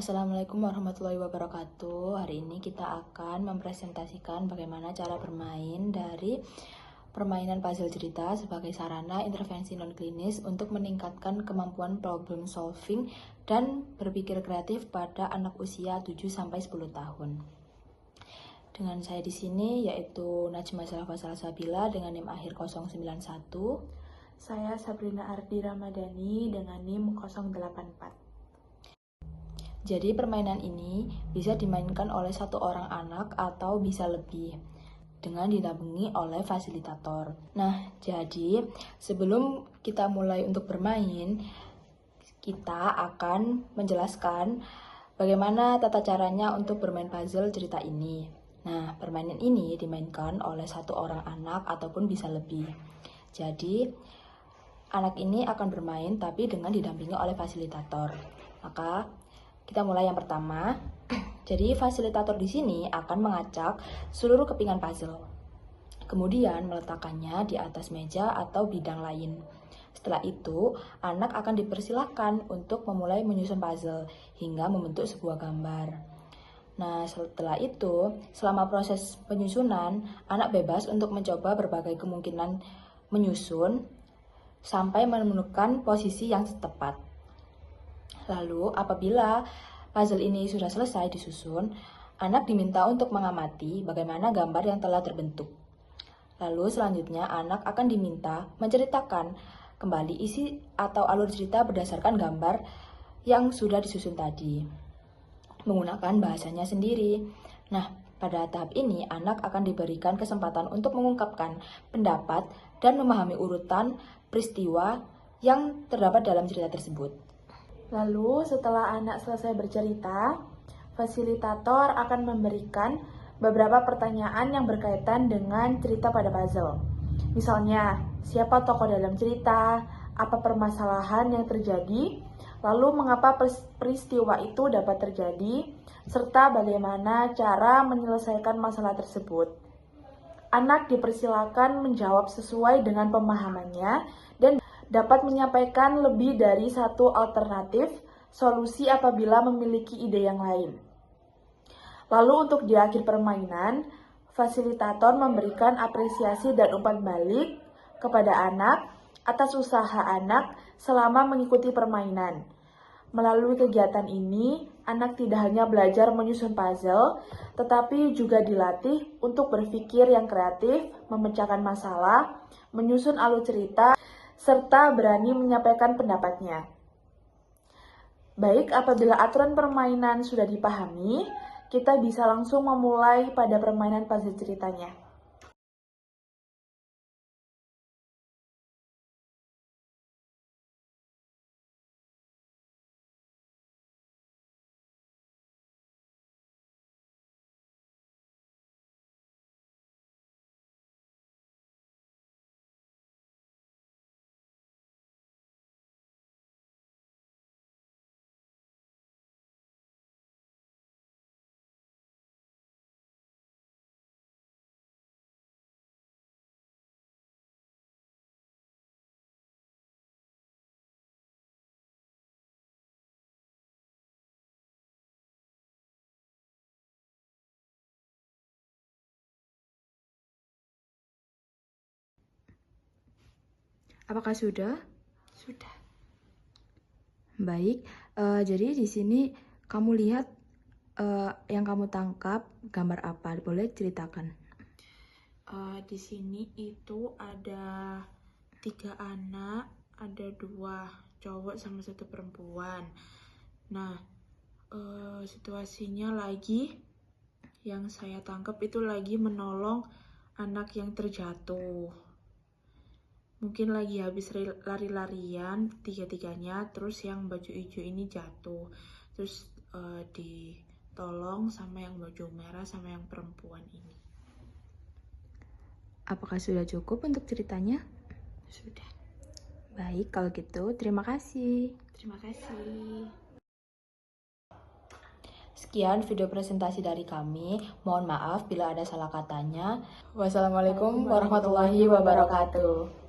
Assalamualaikum warahmatullahi wabarakatuh. Hari ini kita akan mempresentasikan bagaimana cara bermain dari permainan puzzle cerita sebagai sarana intervensi non-klinis untuk meningkatkan kemampuan problem solving dan berpikir kreatif pada anak usia 7-10 tahun. Dengan saya di sini yaitu Najma Salfa Salsabila dengan NIM akhir 091. Saya Sabrina Ardi Ramadhani dengan NIM 084. Jadi permainan ini bisa dimainkan oleh satu orang anak atau bisa lebih dengan didampingi oleh fasilitator. Nah, jadi sebelum kita mulai untuk bermain, kita akan menjelaskan bagaimana tata caranya untuk bermain puzzle cerita ini. Nah, permainan ini dimainkan oleh satu orang anak ataupun bisa lebih. Jadi, anak ini akan bermain tapi dengan didampingi oleh fasilitator. Maka kita mulai yang pertama. Jadi fasilitator di sini akan mengacak seluruh kepingan puzzle. Kemudian meletakkannya di atas meja atau bidang lain. Setelah itu, anak akan dipersilahkan untuk memulai menyusun puzzle hingga membentuk sebuah gambar. Nah, setelah itu, selama proses penyusunan, anak bebas untuk mencoba berbagai kemungkinan menyusun sampai menemukan posisi yang tepat. Lalu, apabila puzzle ini sudah selesai disusun, anak diminta untuk mengamati bagaimana gambar yang telah terbentuk. Lalu selanjutnya, anak akan diminta menceritakan kembali isi atau alur cerita berdasarkan gambar yang sudah disusun tadi, menggunakan bahasanya sendiri. Nah, pada tahap ini, anak akan diberikan kesempatan untuk mengungkapkan pendapat dan memahami urutan peristiwa yang terdapat dalam cerita tersebut. Lalu setelah anak selesai bercerita, fasilitator akan memberikan beberapa pertanyaan yang berkaitan dengan cerita pada puzzle. Misalnya, siapa tokoh dalam cerita, apa permasalahan yang terjadi, lalu mengapa peristiwa itu dapat terjadi, serta bagaimana cara menyelesaikan masalah tersebut. Anak dipersilakan menjawab sesuai dengan pemahamannya dan dapat menyampaikan lebih dari satu alternatif solusi apabila memiliki ide yang lain. Lalu untuk di akhir permainan, fasilitator memberikan apresiasi dan umpan balik kepada anak atas usaha anak selama mengikuti permainan. Melalui kegiatan ini, anak tidak hanya belajar menyusun puzzle, tetapi juga dilatih untuk berpikir yang kreatif, memecahkan masalah, menyusun alur cerita, serta berani menyampaikan pendapatnya. Baik, apabila aturan permainan sudah dipahami, kita bisa langsung memulai pada permainan puzzle ceritanya. Apakah sudah? Sudah. Baik, jadi di sini kamu lihat yang kamu tangkap gambar apa? Boleh ceritakan. Di sini itu ada 3 anak, ada 2 cowok sama 1 perempuan. Nah, situasinya lagi yang saya tangkap itu lagi menolong anak yang terjatuh. Mungkin lagi habis lari-larian tiga-tiganya, terus yang baju hijau ini jatuh. Terus ditolong sama yang baju merah sama yang perempuan ini. Apakah sudah cukup untuk ceritanya? Sudah. Baik, kalau gitu terima kasih. Terima kasih. Sekian video presentasi dari kami. Mohon maaf bila ada salah katanya. Wassalamualaikum warahmatullahi wabarakatuh.